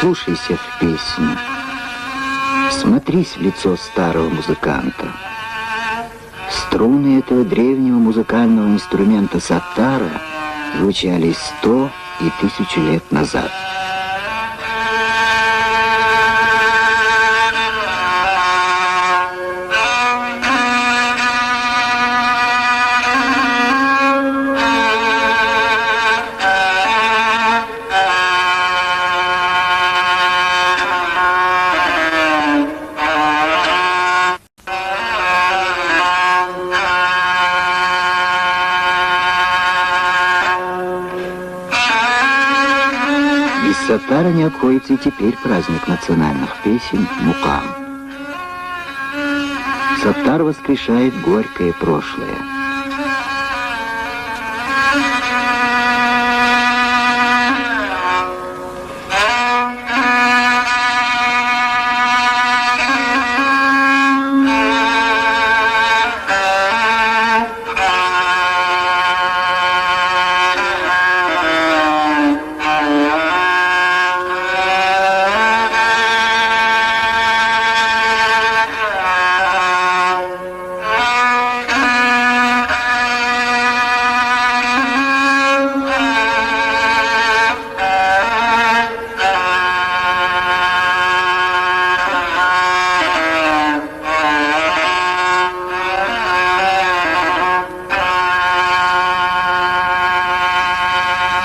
Вслушайся в песню, смотрись в лицо старого музыканта. Струны этого древнего музыкального инструмента саттара звучали 100 и 1000 лет назад. Без саттара не обходится и теперь праздник национальных песен Мукам. Саттар воскрешает горькое прошлое.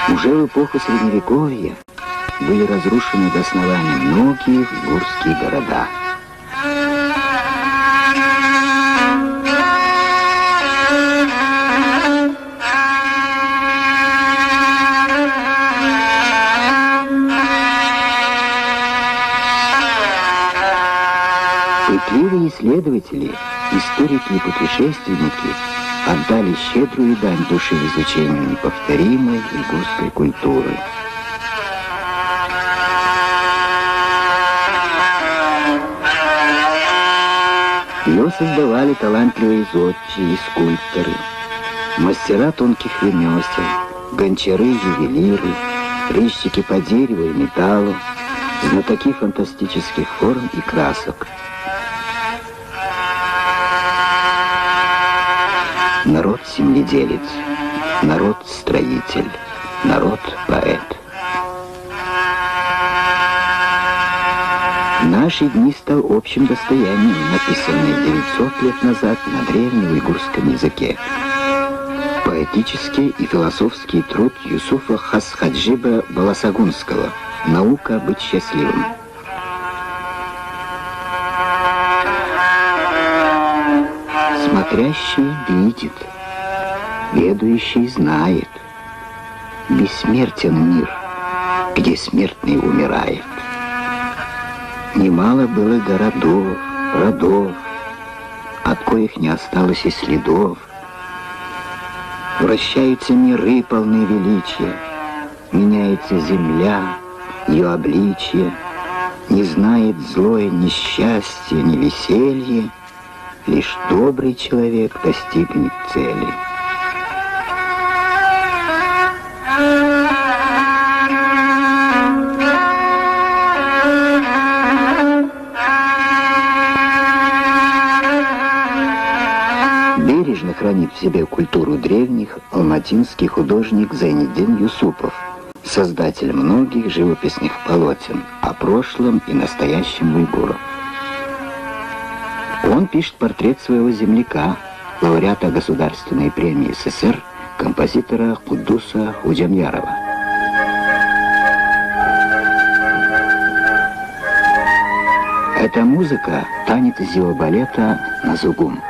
Уже в эпоху Средневековья были разрушены до основания многие уйгурские города. Пытливые исследователи, историки и путешественники отдали щедрую дань души изучению неповторимой уйгурской культуры. Ее создавали талантливые зодчие и скульпторы, мастера тонких ремесел, гончары и ювелиры, резчики по дереву и металлу, знатоки фантастических форм и красок. Народ-земледелец, народ-строитель, народ-поэт. В наши дни стал общим достоянием, написанный 900 лет назад на древнем уйгурском языке. Поэтический и философский труд Юсуфа Хасхаджиба Баласагунского «Наука быть счастливым». Смотрящий видит, ведающий знает. Бессмертен мир, где смертный умирает. Немало было городов, родов, от коих не осталось и следов. Вращаются миры, полны величия, меняется земля, ее обличье, не знает злое ни счастья, ни веселья. Лишь добрый человек достигнет цели. Бережно хранит в себе культуру древних алматинский художник Зайниддин Юсупов, создатель многих живописных полотен о прошлом и настоящем уйгуров. Он пишет портрет своего земляка, лауреата Государственной премии СССР, композитора Куддуса Худжамьярова. Эта музыка — танец из его балета «Назугум».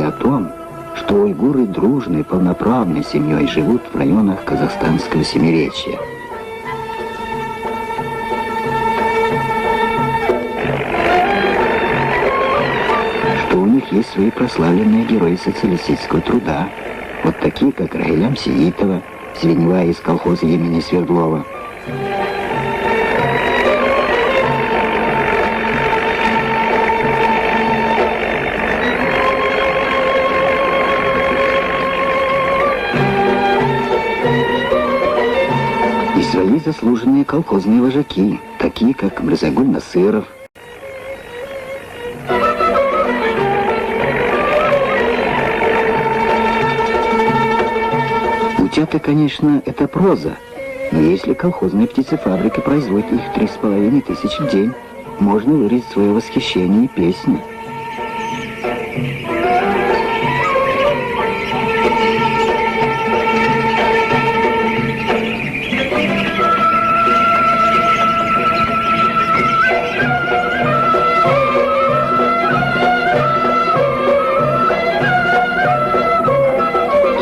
о том, что уйгуры дружной, полноправной семьей живут в районах казахстанского Семиречья. Что у них есть свои прославленные герои социалистического труда, вот такие, как Раилям Сиитова, свинья из колхоза имени Свердлова. И свои заслуженные колхозные вожаки, такие как Мырзагуль Насыров, Утята, конечно, это проза, но если колхозная птицефабрика производит их 3500 в день, можно выразить свое восхищение и песни.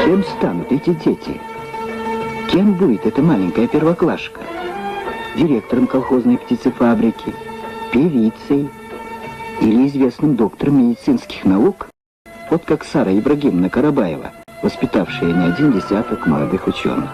Кем станут эти дети? Кем будет эта маленькая первоклашка? Директором колхозной птицефабрики, певицей или известным доктором медицинских наук? Вот как Сара Ибрагимовна Карабаева, воспитавшая не один десяток молодых ученых.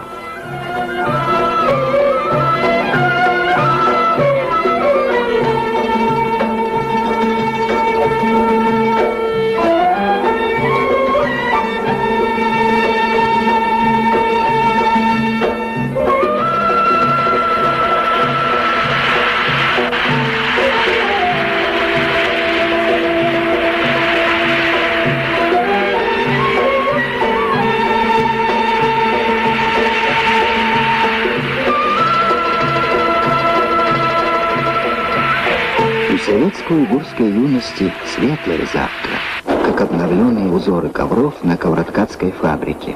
Советско-уйгурской юности светлое завтра, как обновленные узоры ковров на ковроткацкой фабрике.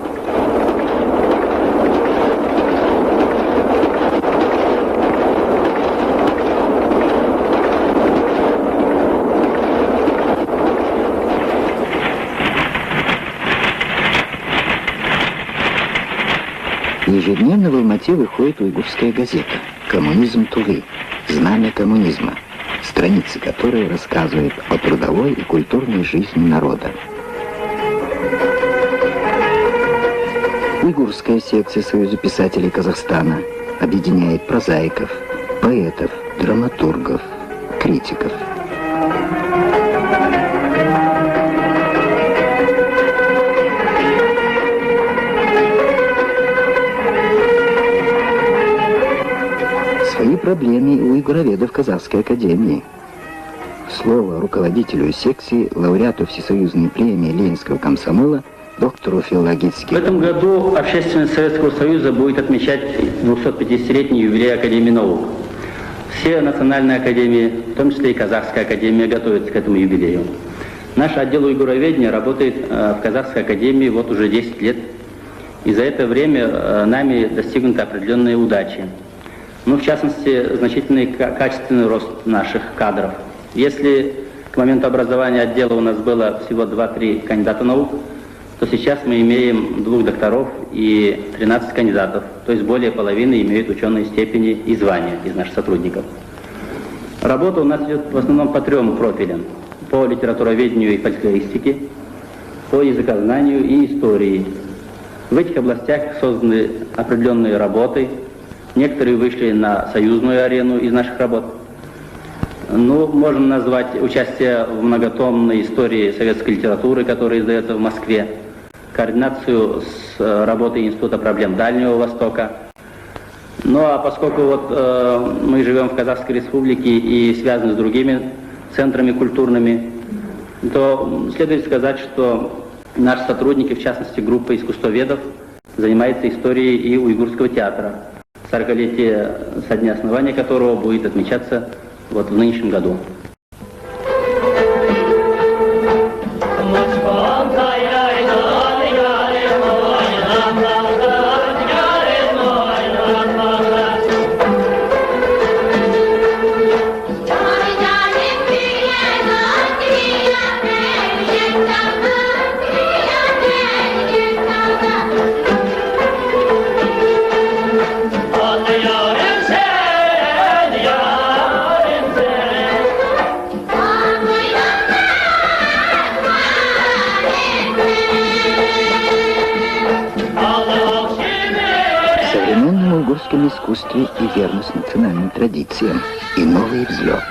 Ежедневно в Алмате выходит уйгурская газета «Коммунизм Тувы», знамя коммунизма, страницы которой рассказывают о трудовой и культурной жизни народа. Уйгурская секция Союза писателей Казахстана объединяет прозаиков, поэтов, драматургов, критиков. Свои проблемы у уйгуроведов Казахской академии. Слово руководителю секции, лауреату Всесоюзной премии Ленинского комсомола, доктору филологических... В этом году Общественность Советского Союза будет отмечать 250-летний юбилей Академии наук. Все национальные академии, в том числе и Казахская академия, готовятся к этому юбилею. Наш отдел уйгуроведения работает в Казахской академии вот уже 10 лет. И за это время нами достигнуты определенные удачи. Ну, в частности, значительный качественный рост наших кадров. Если к моменту образования отдела у нас было всего 2-3 кандидата наук, то сейчас мы имеем 2 докторов и 13 кандидатов, то есть более половины имеют ученые степени и звания из наших сотрудников. Работа у нас идет в основном по 3 профилям: по литературоведению и фольклористике, по языкознанию и истории. В этих областях созданы определенные работы. Некоторые вышли на союзную арену из наших работ. Ну, можно назвать участие в многотомной истории советской литературы, которая издается в Москве, координацию с работой Института проблем Дальнего Востока. Ну, а поскольку вот мы живем в Казахской Республике и связаны с другими центрами культурными, то следует сказать, что наши сотрудники, в частности группа искусствоведов, занимаются историей и уйгурского театра, 40-летие со дня основания которого будет отмечаться вот в нынешнем году. современном уйгурском искусстве и верность национальным традициям, и новый взлет.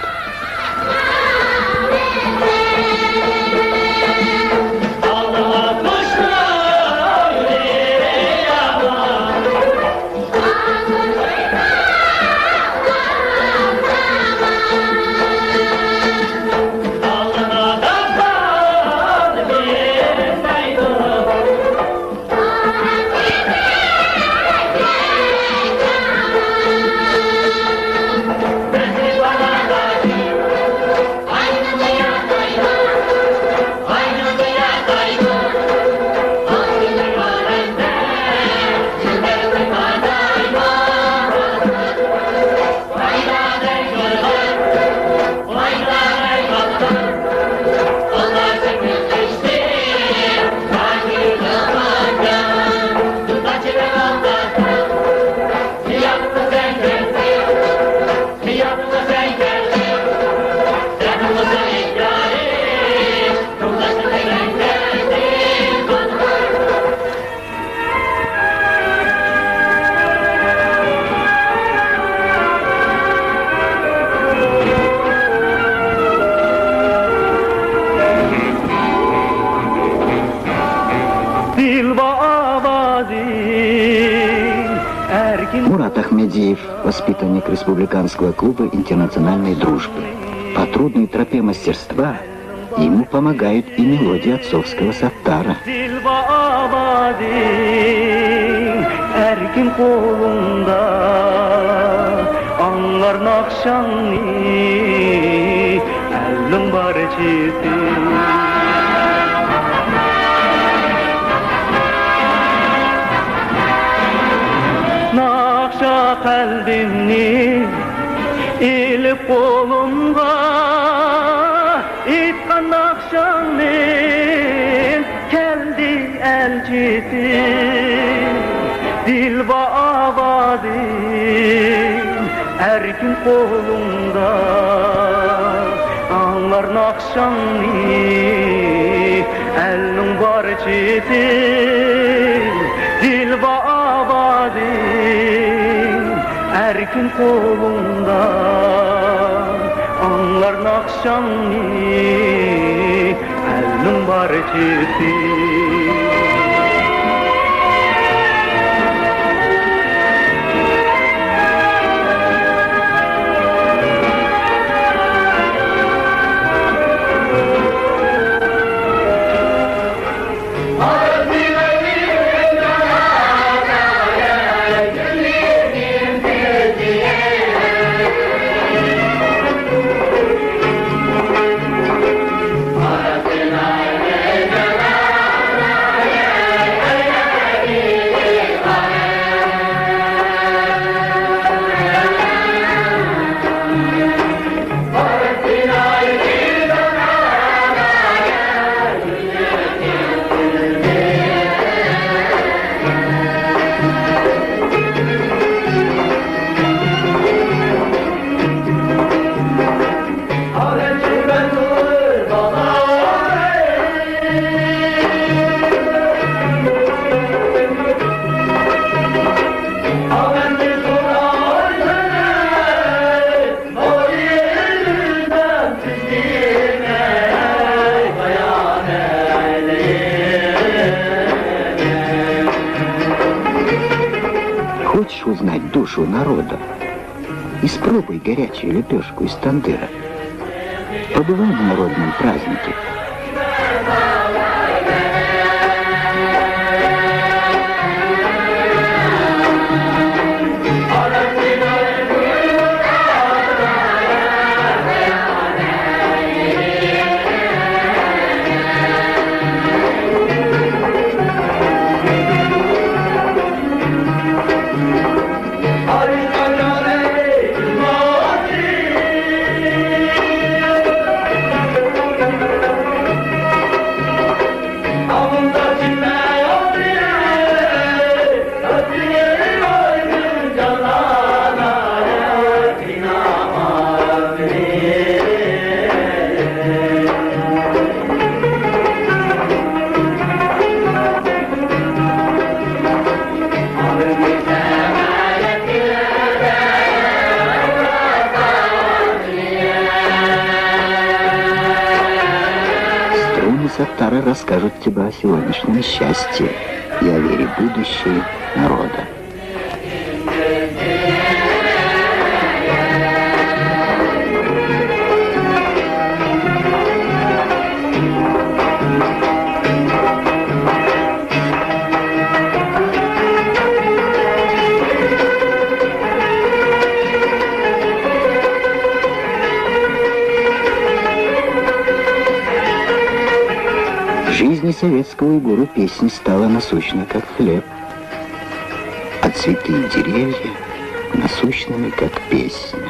Мурат Ахмедиев, воспитанник республиканского клуба интернациональной дружбы. По трудной тропе мастерства ему помогают и мелодии отцовского саттара. Kalbimni ilip kolumga itkan akşamın geldi elcidi dilba abadim erkin kolumda anlar nakşamni elin var cidi dilba abadim erkin kolunda anlar nakşamni elnin barcisi. Хочешь узнать душу народа? Испробуй горячую лепешку из тандыра. Побывай на народном празднике. Саттары расскажут тебе о сегодняшнем счастье и о вере будущей народа. В жизни советского уйгура песня стала насущной, как хлеб, а цветы и деревья насущными, как песня.